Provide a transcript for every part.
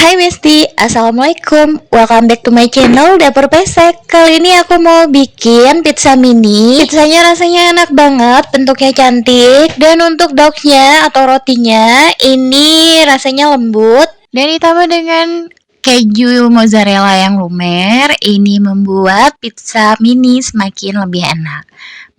Hai Besti, Assalamualaikum. Welcome back to my channel Dapur Pesek. Kali ini aku mau bikin pizza mini. Pizzanya rasanya enak banget, bentuknya cantik. Dan untuk daunnya atau rotinya ini rasanya lembut. Dan ditambah dengan keju mozzarella yang lumer. Ini membuat pizza mini semakin lebih enak.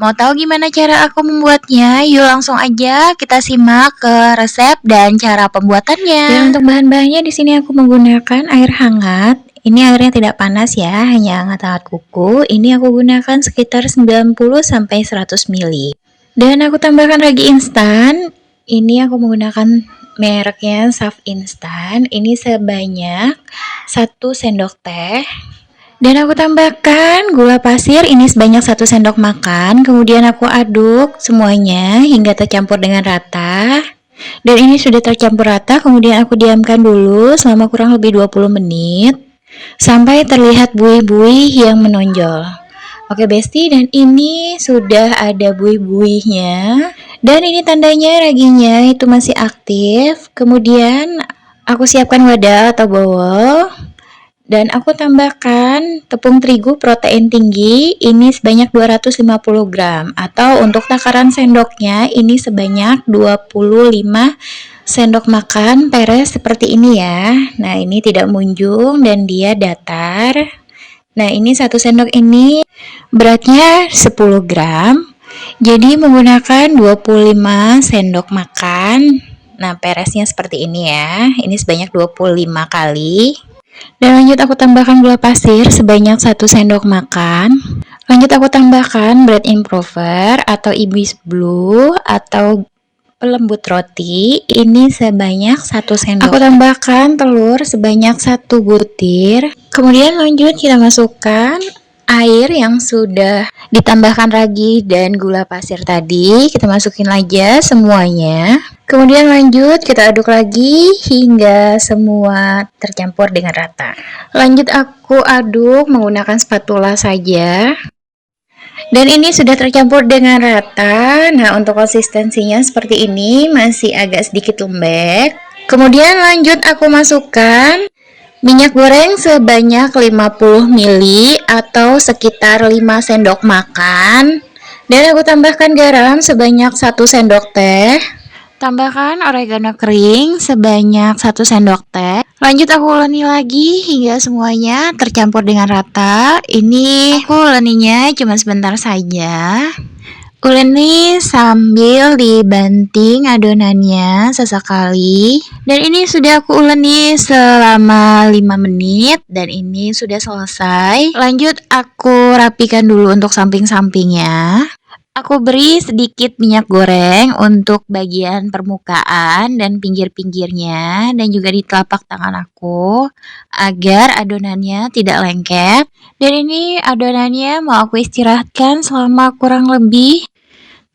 Mau tahu gimana cara aku membuatnya? Yuk langsung aja kita simak ke resep dan cara pembuatannya. Dan untuk bahan-bahannya di sini aku menggunakan air hangat. Ini airnya tidak panas ya, hanya hangat-hangat kuku. Ini aku gunakan sekitar 90 sampai 100 ml. Dan aku tambahkan ragi instan. Ini aku menggunakan mereknya Saf Instan. Ini sebanyak 1 sendok teh. Dan aku tambahkan gula pasir ini sebanyak 1 sendok makan. Kemudian aku aduk semuanya hingga tercampur dengan rata. Dan ini sudah tercampur rata, kemudian aku diamkan dulu selama kurang lebih 20 menit sampai terlihat buih-buih yang menonjol. Oke Besti, dan ini sudah ada buih-buihnya. Dan ini tandanya raginya itu masih aktif. Kemudian aku siapkan wadah atau bowl. Dan aku tambahkan tepung terigu protein tinggi ini sebanyak 250 gram, atau untuk takaran sendoknya ini sebanyak 25 sendok makan peres seperti ini ya. Nah ini tidak munjung dan dia datar. Nah ini 1 sendok ini beratnya 10 gram, jadi menggunakan 25 sendok makan. Nah peresnya seperti ini ya, ini sebanyak 25 kali. Dan lanjut aku tambahkan gula pasir sebanyak 1 sendok makan. Lanjut aku tambahkan bread improver atau ibis blue atau pelembut roti ini sebanyak 1 sendok. Aku tambahkan telur sebanyak 1 butir. Kemudian lanjut kita masukkan air yang sudah ditambahkan ragi dan gula pasir tadi. Kita masukin aja semuanya. Kemudian lanjut kita aduk lagi hingga semua tercampur dengan rata. Lanjut aku aduk menggunakan spatula saja. Dan ini sudah tercampur dengan rata. Nah untuk konsistensinya seperti ini, masih agak sedikit lembek. Kemudian lanjut aku masukkan minyak goreng sebanyak 50 ml atau sekitar 5 sendok makan. Dan aku tambahkan garam sebanyak 1 sendok teh. Tambahkan oregano kering sebanyak 1 sendok teh. Lanjut aku uleni lagi hingga semuanya tercampur dengan rata. Ini aku uleninya cuma sebentar saja. Uleni sambil dibanting adonannya sesekali. Dan ini sudah aku uleni selama 5 menit dan ini sudah selesai. Lanjut aku rapikan dulu untuk samping-sampingnya. Aku beri sedikit minyak goreng untuk bagian permukaan dan pinggir-pinggirnya dan juga di telapak tangan aku agar adonannya tidak lengket. Dan ini adonannya mau aku istirahatkan selama kurang lebih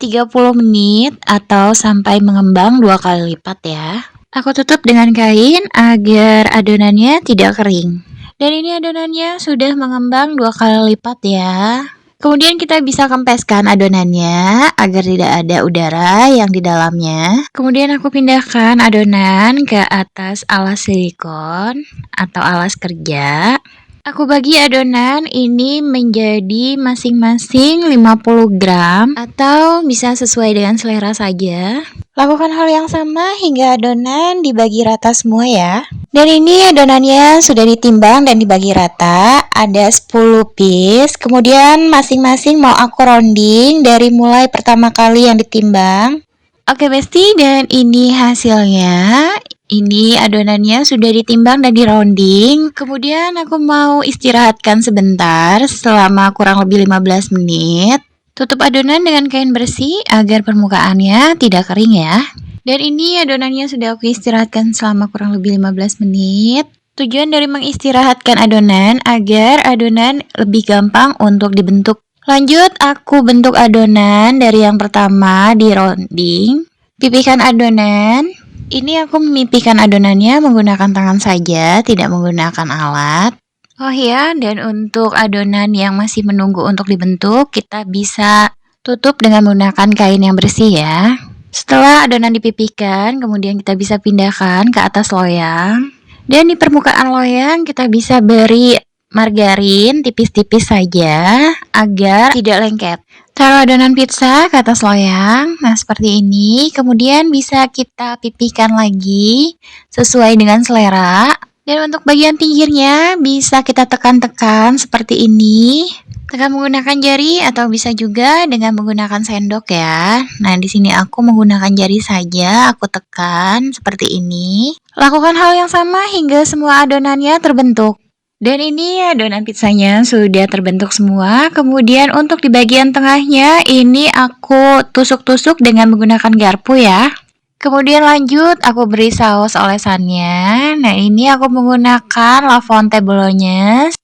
30 menit atau sampai mengembang 2 kali lipat ya. Aku tutup dengan kain agar adonannya tidak kering. Dan ini adonannya sudah mengembang 2 kali lipat ya. Kemudian kita bisa kempeskan adonannya agar tidak ada udara yang di dalamnya. Kemudian aku pindahkan adonan ke atas alas silikon atau alas kerja. Aku bagi adonan ini menjadi masing-masing 50 gram atau bisa sesuai dengan selera saja. Lakukan hal yang sama hingga adonan dibagi rata semua ya. Dan ini adonannya sudah ditimbang dan dibagi rata, ada 10 piece. Kemudian masing-masing mau aku rounding dari mulai pertama kali yang ditimbang. Oke Besti, dan ini hasilnya. Ini adonannya sudah ditimbang dan di rounding. Kemudian aku mau istirahatkan sebentar selama kurang lebih 15 menit. Tutup adonan dengan kain bersih agar permukaannya tidak kering ya. Dan ini adonannya sudah aku istirahatkan selama kurang lebih 15 menit. Tujuan dari mengistirahatkan adonan agar adonan lebih gampang untuk dibentuk. Lanjut aku bentuk adonan dari yang pertama di rounding. Pipihkan adonan. Ini aku memipihkan adonannya menggunakan tangan saja, tidak menggunakan alat. Oh ya, dan untuk adonan yang masih menunggu untuk dibentuk, kita bisa tutup dengan menggunakan kain yang bersih ya. Setelah adonan dipipihkan, kemudian kita bisa pindahkan ke atas loyang. Dan di permukaan loyang kita bisa beri margarin tipis-tipis saja agar tidak lengket. Taruh adonan pizza ke atas loyang, nah seperti ini. Kemudian bisa kita pipihkan lagi sesuai dengan selera. Dan untuk bagian pinggirnya bisa kita tekan-tekan seperti ini. Tekan menggunakan jari atau bisa juga dengan menggunakan sendok ya. Nah, di sini aku menggunakan jari saja, aku tekan seperti ini. Lakukan hal yang sama hingga semua adonannya terbentuk. Dan ini adonan pizzanya sudah terbentuk semua. Kemudian untuk di bagian tengahnya ini aku tusuk-tusuk dengan menggunakan garpu ya. Kemudian lanjut aku beri saus olesannya. Nah, ini aku menggunakan La Fonte Bolognese.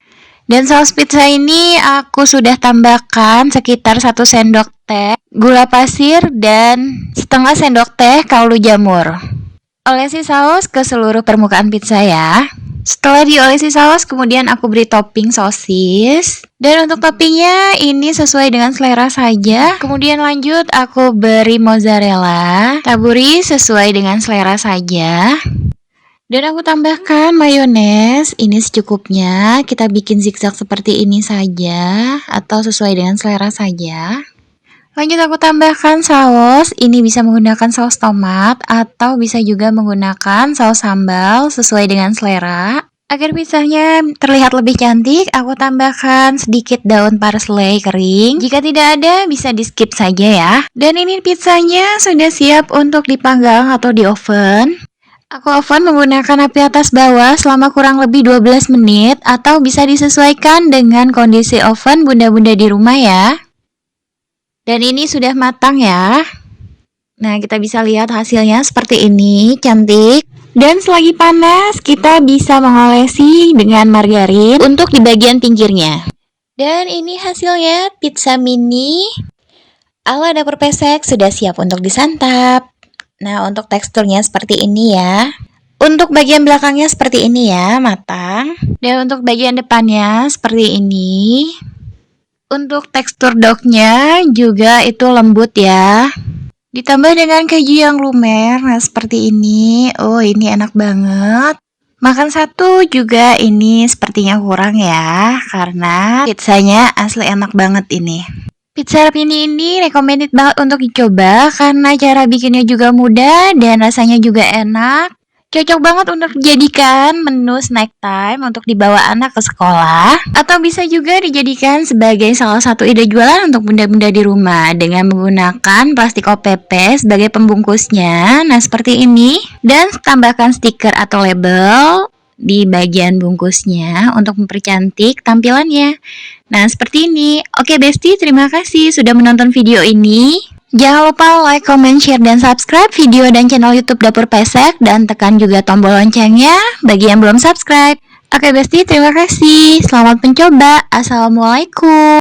Dan saus pizza ini aku sudah tambahkan sekitar 1 sendok teh gula pasir dan setengah sendok teh kaldu jamur. Olesi saus ke seluruh permukaan pizza ya. Setelah diolesi saus, kemudian aku beri topping sosis. Dan untuk toppingnya ini sesuai dengan selera saja. Kemudian lanjut aku beri mozzarella. Taburi sesuai dengan selera saja. Dan aku tambahkan mayones, ini secukupnya. Kita bikin zigzag seperti ini saja atau sesuai dengan selera saja. Lanjut aku tambahkan saus, ini bisa menggunakan saus tomat atau bisa juga menggunakan saus sambal sesuai dengan selera. Agar pizzanya terlihat lebih cantik, aku tambahkan sedikit daun parsley kering. Jika tidak ada, bisa di skip saja ya. Dan ini pizzanya sudah siap untuk dipanggang atau di oven. Aku oven menggunakan api atas bawah selama kurang lebih 12 menit atau bisa disesuaikan dengan kondisi oven bunda-bunda di rumah ya. Dan ini sudah matang ya. Nah, kita bisa lihat hasilnya seperti ini, cantik. Dan selagi panas, kita bisa mengolesi dengan margarin untuk di bagian pinggirnya. Dan ini hasilnya, pizza mini ala dapur pesek sudah siap untuk disantap. Nah, untuk teksturnya seperti ini ya. Untuk bagian belakangnya seperti ini ya, matang. Dan untuk bagian depannya seperti ini. Untuk tekstur dognya juga itu lembut ya. Ditambah dengan keju yang lumer, nah seperti ini. Oh, ini enak banget. Makan satu juga ini sepertinya kurang ya, karena pizzanya asli enak banget ini. Pizza mini ini recommended banget untuk dicoba karena cara bikinnya juga mudah dan rasanya juga enak. Cocok banget untuk dijadikan menu snack time untuk dibawa anak ke sekolah. Atau bisa juga dijadikan sebagai salah satu ide jualan untuk bunda-bunda di rumah dengan menggunakan plastik OPP sebagai pembungkusnya. Nah, seperti ini. Dan tambahkan stiker atau label di bagian bungkusnya untuk mempercantik tampilannya. Nah, seperti ini. Oke, Besti, terima kasih sudah menonton video ini. Jangan lupa like, comment, share, dan subscribe video dan channel YouTube Dapur Pesek dan tekan juga tombol loncengnya bagi yang belum subscribe. Oke, Besti, terima kasih. Selamat mencoba. Assalamualaikum.